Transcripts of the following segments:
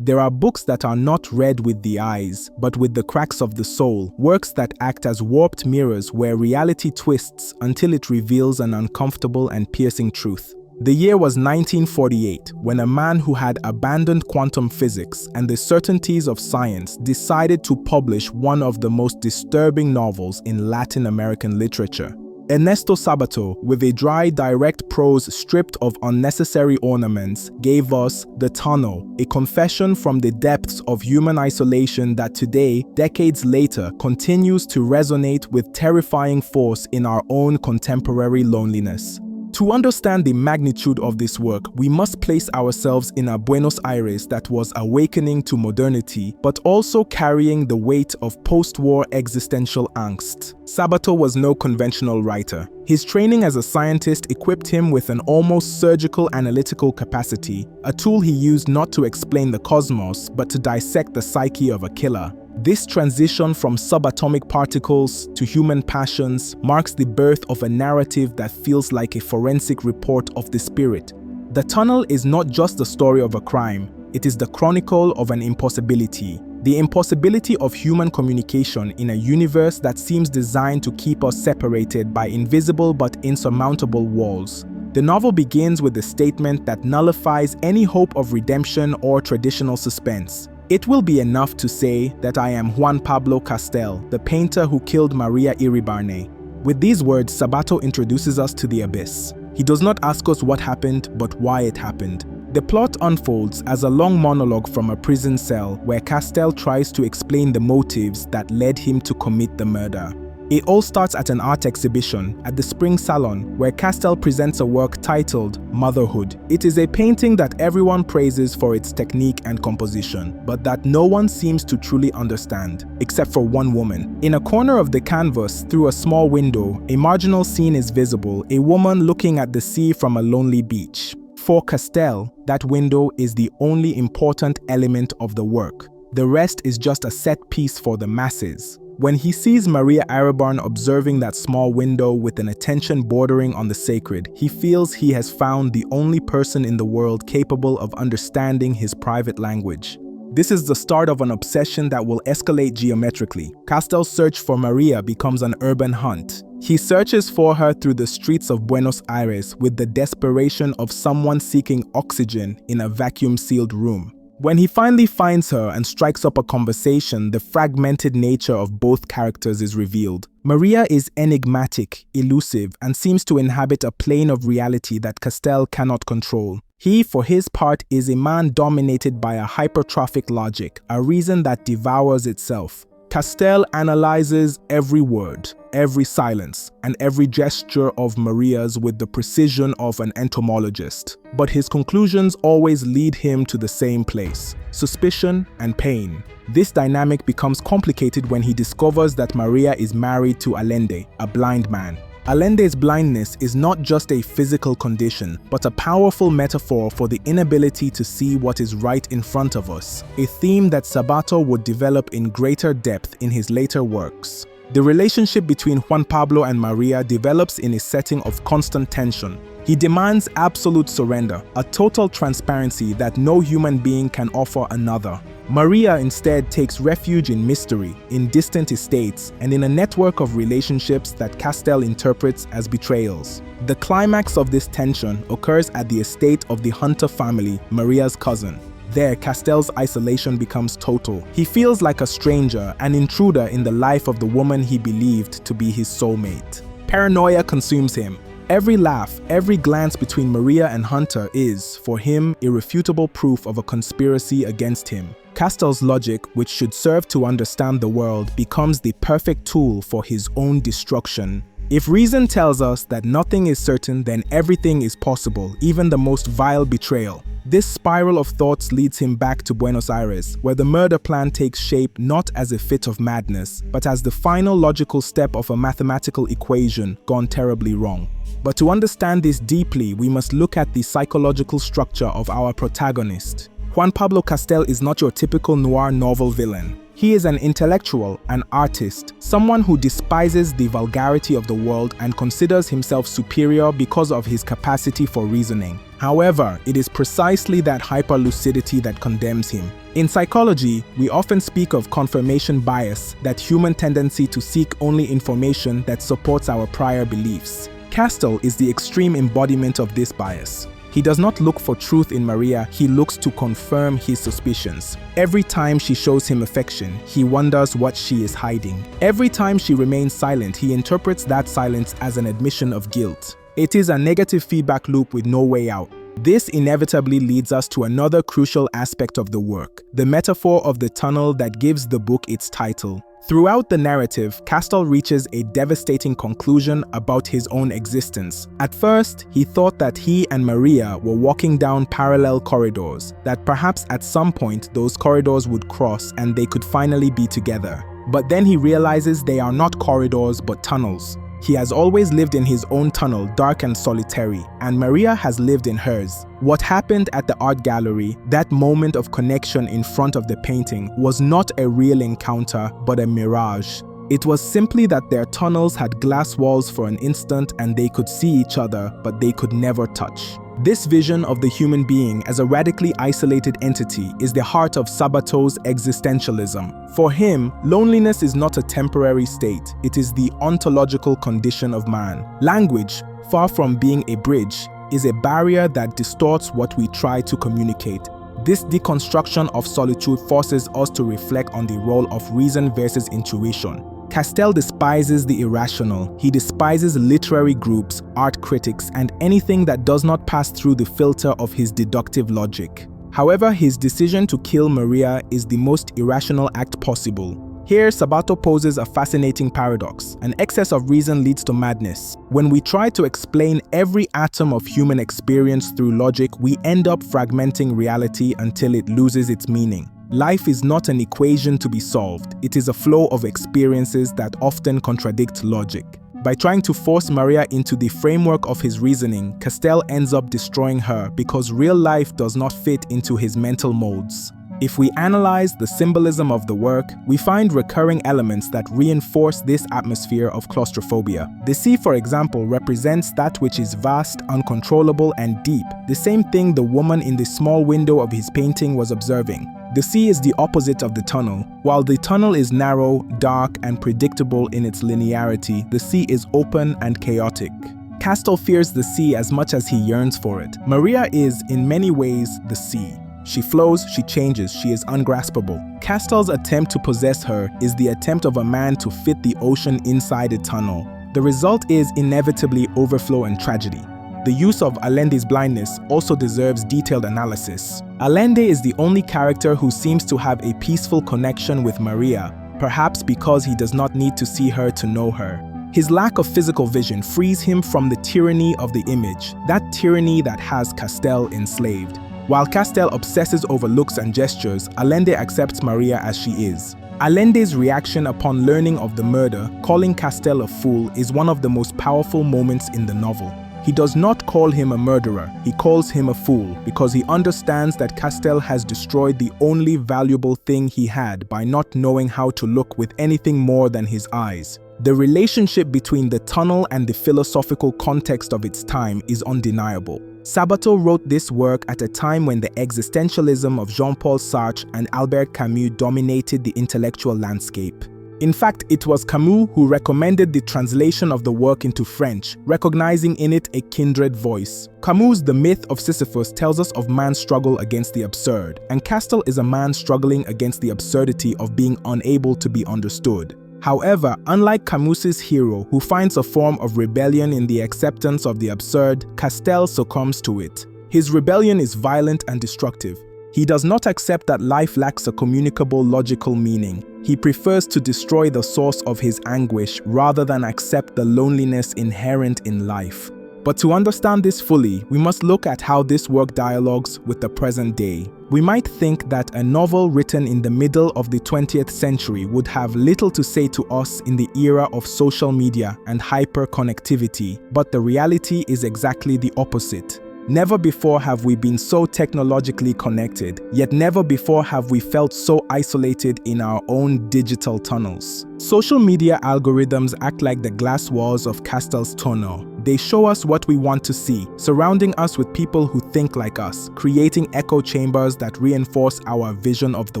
There are books that are not read with the eyes, but with the cracks of the soul, works that act as warped mirrors where reality twists until it reveals an uncomfortable and piercing truth. The year was 1948, when a man who had abandoned quantum physics and the certainties of science decided to publish one of the most disturbing novels in Latin American literature. Ernesto Sabato, with a dry, direct prose stripped of unnecessary ornaments, gave us The Tunnel, a confession from the depths of human isolation that today, decades later, continues to resonate with terrifying force in our own contemporary loneliness. To understand the magnitude of this work, we must place ourselves in a Buenos Aires that was awakening to modernity, but also carrying the weight of post-war existential angst. Sabato was no conventional writer. His training as a scientist equipped him with an almost surgical analytical capacity, a tool he used not to explain the cosmos, but to dissect the psyche of a killer. This transition from subatomic particles to human passions marks the birth of a narrative that feels like a forensic report of the spirit. The Tunnel is not just the story of a crime, it is the chronicle of an impossibility. The impossibility of human communication in a universe that seems designed to keep us separated by invisible but insurmountable walls. The novel begins with the statement that nullifies any hope of redemption or traditional suspense. It will be enough to say that I am Juan Pablo Castel, the painter who killed Maria Iribarne. With these words, Sabato introduces us to the abyss. He does not ask us what happened, but why it happened. The plot unfolds as a long monologue from a prison cell where Castel tries to explain the motives that led him to commit the murder. It all starts at an art exhibition at the Spring Salon, where Castel presents a work titled Motherhood. It is a painting that everyone praises for its technique and composition, but that no one seems to truly understand, except for one woman. In a corner of the canvas, through a small window, a marginal scene is visible, a woman looking at the sea from a lonely beach. For Castel, that window is the only important element of the work. The rest is just a set piece for the masses. When he sees Maria Iribarne observing that small window with an attention bordering on the sacred, he feels he has found the only person in the world capable of understanding his private language. This is the start of an obsession that will escalate geometrically. Castel's search for Maria becomes an urban hunt. He searches for her through the streets of Buenos Aires with the desperation of someone seeking oxygen in a vacuum-sealed room. When he finally finds her and strikes up a conversation, the fragmented nature of both characters is revealed. Maria is enigmatic, elusive, and seems to inhabit a plane of reality that Castel cannot control. He, for his part, is a man dominated by a hypertrophic logic, a reason that devours itself. Castel analyzes every word, every silence, and every gesture of Maria's with the precision of an entomologist. But his conclusions always lead him to the same place: suspicion and pain. This dynamic becomes complicated when he discovers that Maria is married to Allende, a blind man. Allende's blindness is not just a physical condition, but a powerful metaphor for the inability to see what is right in front of us, a theme that Sabato would develop in greater depth in his later works. The relationship between Juan Pablo and Maria develops in a setting of constant tension. He demands absolute surrender, a total transparency that no human being can offer another. Maria instead takes refuge in mystery, in distant estates, and in a network of relationships that Castel interprets as betrayals. The climax of this tension occurs at the estate of the Hunter family, Maria's cousin. There, Castel's isolation becomes total. He feels like a stranger, an intruder in the life of the woman he believed to be his soulmate. Paranoia consumes him. Every laugh, every glance between Maria and Hunter is, for him, irrefutable proof of a conspiracy against him. Castel's logic, which should serve to understand the world, becomes the perfect tool for his own destruction. If reason tells us that nothing is certain, then everything is possible, even the most vile betrayal. This spiral of thoughts leads him back to Buenos Aires, where the murder plan takes shape not as a fit of madness, but as the final logical step of a mathematical equation gone terribly wrong. But to understand this deeply, we must look at the psychological structure of our protagonist. Juan Pablo Castel is not your typical noir novel villain. He is an intellectual, an artist, someone who despises the vulgarity of the world and considers himself superior because of his capacity for reasoning. However, it is precisely that hyperlucidity that condemns him. In psychology, we often speak of confirmation bias, that human tendency to seek only information that supports our prior beliefs. Castell is the extreme embodiment of this bias. He does not look for truth in Maria, he looks to confirm his suspicions. Every time she shows him affection, he wonders what she is hiding. Every time she remains silent, he interprets that silence as an admission of guilt. It is a negative feedback loop with no way out. This inevitably leads us to another crucial aspect of the work, the metaphor of the tunnel that gives the book its title. Throughout the narrative, Castell reaches a devastating conclusion about his own existence. At first, he thought that he and Maria were walking down parallel corridors, that perhaps at some point those corridors would cross and they could finally be together. But then he realizes they are not corridors but tunnels. He has always lived in his own tunnel, dark and solitary, and Maria has lived in hers. What happened at the art gallery, that moment of connection in front of the painting, was not a real encounter, but a mirage. It was simply that their tunnels had glass walls for an instant and they could see each other, but they could never touch. This vision of the human being as a radically isolated entity is the heart of Sabatow's existentialism. For him, loneliness is not a temporary state, it is the ontological condition of man. Language, far from being a bridge, is a barrier that distorts what we try to communicate. This deconstruction of solitude forces us to reflect on the role of reason versus intuition. Castell despises the irrational. He despises literary groups, art critics, and anything that does not pass through the filter of his deductive logic. However, his decision to kill Maria is the most irrational act possible. Here, Sabato poses a fascinating paradox. An excess of reason leads to madness. When we try to explain every atom of human experience through logic, we end up fragmenting reality until it loses its meaning. Life is not an equation to be solved, it is a flow of experiences that often contradict logic. By trying to force Maria into the framework of his reasoning, Castell ends up destroying her because real life does not fit into his mental molds. If we analyze the symbolism of the work, we find recurring elements that reinforce this atmosphere of claustrophobia. The sea, for example, represents that which is vast, uncontrollable, and deep, the same thing the woman in the small window of his painting was observing. The sea is the opposite of the tunnel. While the tunnel is narrow, dark, and predictable in its linearity, the sea is open and chaotic. Castell fears the sea as much as he yearns for it. Maria is, in many ways, the sea. She flows, she changes, she is ungraspable. Castell's attempt to possess her is the attempt of a man to fit the ocean inside a tunnel. The result is inevitably overflow and tragedy. The use of Allende's blindness also deserves detailed analysis. Allende is the only character who seems to have a peaceful connection with Maria, perhaps because he does not need to see her to know her. His lack of physical vision frees him from the tyranny of the image, that tyranny that has Castell enslaved. While Castell obsesses over looks and gestures, Allende accepts Maria as she is. Allende's reaction upon learning of the murder, calling Castell a fool, is one of the most powerful moments in the novel. He does not call him a murderer, he calls him a fool because he understands that Castell has destroyed the only valuable thing he had by not knowing how to look with anything more than his eyes. The relationship between the tunnel and the philosophical context of its time is undeniable. Sabato wrote this work at a time when the existentialism of Jean-Paul Sartre and Albert Camus dominated the intellectual landscape. In fact, it was Camus who recommended the translation of the work into French, recognizing in it a kindred voice. Camus' The Myth of Sisyphus tells us of man's struggle against the absurd, and Castell is a man struggling against the absurdity of being unable to be understood. However, unlike Camus's hero, who finds a form of rebellion in the acceptance of the absurd, Castell succumbs to it. His rebellion is violent and destructive. He does not accept that life lacks a communicable logical meaning. He prefers to destroy the source of his anguish rather than accept the loneliness inherent in life. But to understand this fully, we must look at how this work dialogues with the present day. We might think that a novel written in the middle of the 20th century would have little to say to us in the era of social media and hyper-connectivity, but the reality is exactly the opposite. Never before have we been so technologically connected, yet never before have we felt so isolated in our own digital tunnels. Social media algorithms act like the glass walls of Castell's tunnel. They show us what we want to see, surrounding us with people who think like us, creating echo chambers that reinforce our vision of the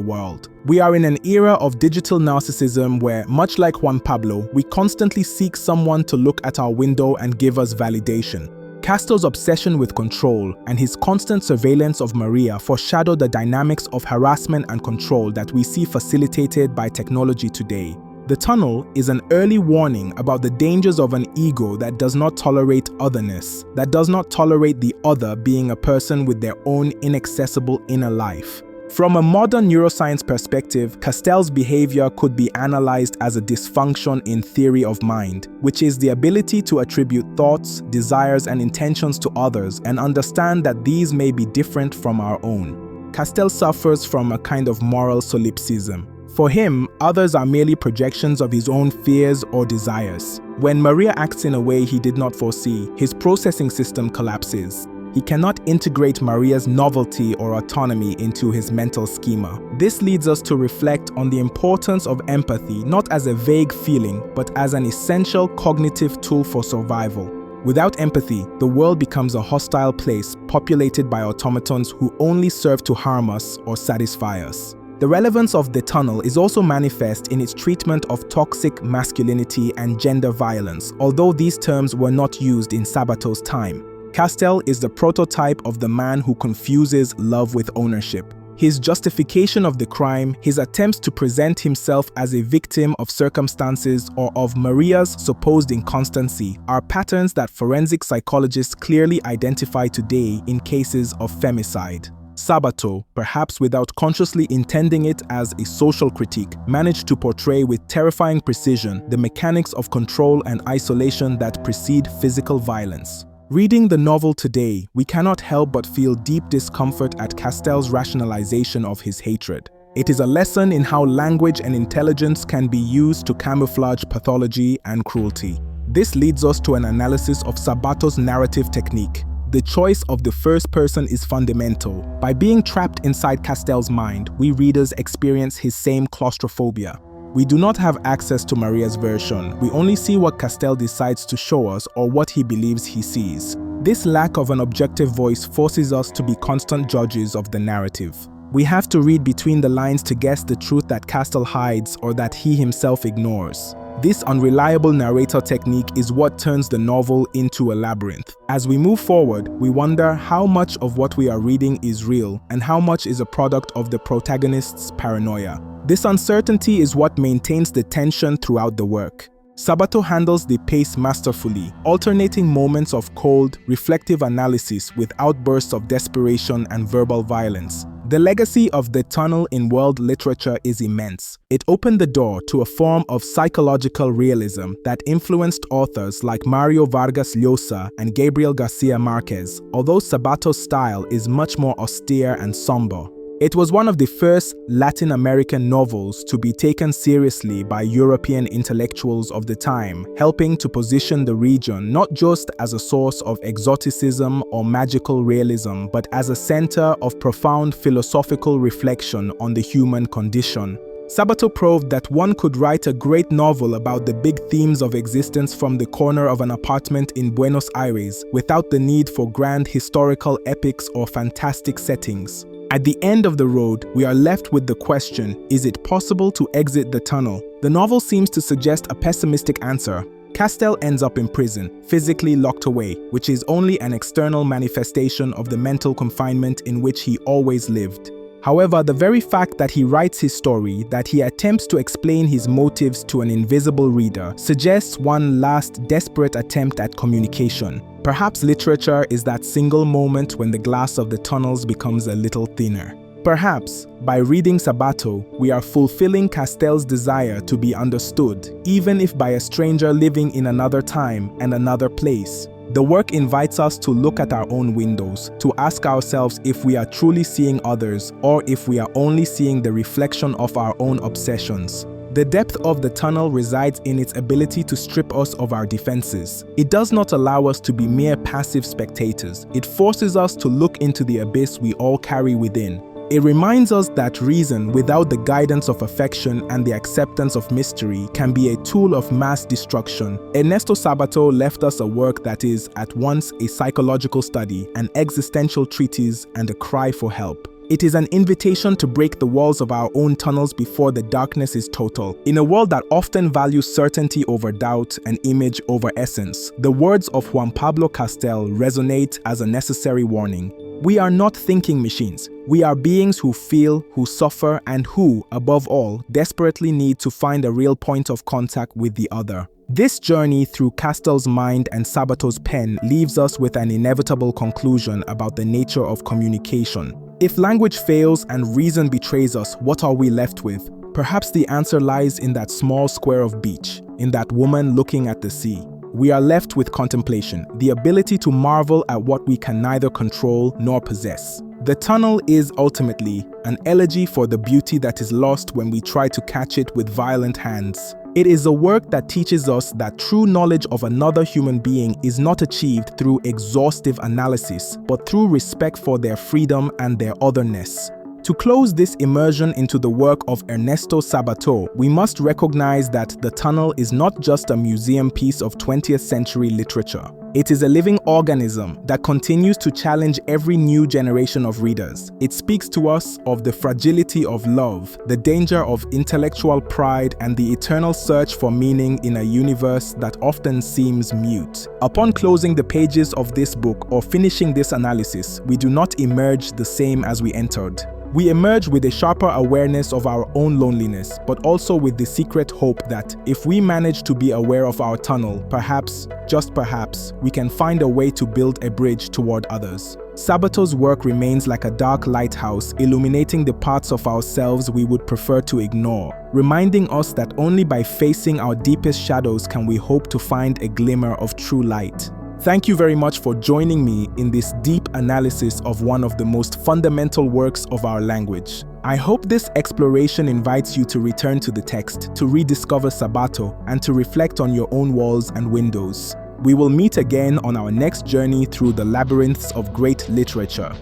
world. We are in an era of digital narcissism where, much like Juan Pablo, we constantly seek someone to look at our window and give us validation. Castell's obsession with control and his constant surveillance of Maria foreshadow the dynamics of harassment and control that we see facilitated by technology today. The tunnel is an early warning about the dangers of an ego that does not tolerate otherness, that does not tolerate the other being a person with their own inaccessible inner life. From a modern neuroscience perspective, Castell's behavior could be analyzed as a dysfunction in theory of mind, which is the ability to attribute thoughts, desires, and intentions to others and understand that these may be different from our own. Castell suffers from a kind of moral solipsism. For him, others are merely projections of his own fears or desires. When Maria acts in a way he did not foresee, his processing system collapses. He cannot integrate Maria's novelty or autonomy into his mental schema. This leads us to reflect on the importance of empathy not as a vague feeling, but as an essential cognitive tool for survival. Without empathy, the world becomes a hostile place populated by automatons who only serve to harm us or satisfy us. The relevance of the tunnel is also manifest in its treatment of toxic masculinity and gender violence, although these terms were not used in Sabato's time. Castell is the prototype of the man who confuses love with ownership. His justification of the crime, his attempts to present himself as a victim of circumstances or of Maria's supposed inconstancy, are patterns that forensic psychologists clearly identify today in cases of femicide. Sabato, perhaps without consciously intending it as a social critique, managed to portray with terrifying precision the mechanics of control and isolation that precede physical violence. Reading the novel today, we cannot help but feel deep discomfort at Castell's rationalization of his hatred. It is a lesson in how language and intelligence can be used to camouflage pathology and cruelty. This leads us to an analysis of Sabato's narrative technique. The choice of the first person is fundamental. By being trapped inside Castell's mind, we readers experience his same claustrophobia. We do not have access to Maria's version. We only see what Castell decides to show us or what he believes he sees. This lack of an objective voice forces us to be constant judges of the narrative. We have to read between the lines to guess the truth that Castell hides or that he himself ignores. This unreliable narrator technique is what turns the novel into a labyrinth. As we move forward, we wonder how much of what we are reading is real and how much is a product of the protagonist's paranoia. This uncertainty is what maintains the tension throughout the work. Sabato handles the pace masterfully, alternating moments of cold, reflective analysis with outbursts of desperation and verbal violence. The legacy of The Tunnel in world literature is immense. It opened the door to a form of psychological realism that influenced authors like Mario Vargas Llosa and Gabriel Garcia Marquez, although Sabato's style is much more austere and somber. It was one of the first Latin American novels to be taken seriously by European intellectuals of the time, helping to position the region not just as a source of exoticism or magical realism, but as a center of profound philosophical reflection on the human condition. Sabato proved that one could write a great novel about the big themes of existence from the corner of an apartment in Buenos Aires without the need for grand historical epics or fantastic settings. At the end of the road, we are left with the question, is it possible to exit the tunnel? The novel seems to suggest a pessimistic answer. Castell ends up in prison, physically locked away, which is only an external manifestation of the mental confinement in which he always lived. However, the very fact that he writes his story, that he attempts to explain his motives to an invisible reader, suggests one last desperate attempt at communication. Perhaps literature is that single moment when the glass of the tunnels becomes a little thinner. Perhaps, by reading Sabato, we are fulfilling Castell's desire to be understood, even if by a stranger living in another time and another place. The work invites us to look at our own windows, to ask ourselves if we are truly seeing others or if we are only seeing the reflection of our own obsessions. The depth of the tunnel resides in its ability to strip us of our defenses. It does not allow us to be mere passive spectators. It forces us to look into the abyss we all carry within. It reminds us that reason, without the guidance of affection and the acceptance of mystery, can be a tool of mass destruction. Ernesto Sabato left us a work that is at once a psychological study, an existential treatise, and a cry for help. It is an invitation to break the walls of our own tunnels before the darkness is total. In a world that often values certainty over doubt and image over essence, the words of Juan Pablo Castel resonate as a necessary warning. We are not thinking machines. We are beings who feel, who suffer, and who, above all, desperately need to find a real point of contact with the other. This journey through Castel's mind and Sabato's pen leaves us with an inevitable conclusion about the nature of communication. If language fails and reason betrays us, what are we left with? Perhaps the answer lies in that small square of beach, in that woman looking at the sea. We are left with contemplation, the ability to marvel at what we can neither control nor possess. The tunnel is ultimately an elegy for the beauty that is lost when we try to catch it with violent hands. It is a work that teaches us that true knowledge of another human being is not achieved through exhaustive analysis, but through respect for their freedom and their otherness. To close this immersion into the work of Ernesto Sabato, we must recognize that The Tunnel is not just a museum piece of 20th century literature. It is a living organism that continues to challenge every new generation of readers. It speaks to us of the fragility of love, the danger of intellectual pride, and the eternal search for meaning in a universe that often seems mute. Upon closing the pages of this book or finishing this analysis, we do not emerge the same as we entered. We emerge with a sharper awareness of our own loneliness, but also with the secret hope that if we manage to be aware of our tunnel, perhaps, just perhaps, we can find a way to build a bridge toward others. Sabato's work remains like a dark lighthouse, illuminating the parts of ourselves we would prefer to ignore, reminding us that only by facing our deepest shadows can we hope to find a glimmer of true light. Thank you very much for joining me in this deep analysis of one of the most fundamental works of our language. I hope this exploration invites you to return to the text, to rediscover Sabato, and to reflect on your own walls and windows. We will meet again on our next journey through the labyrinths of great literature.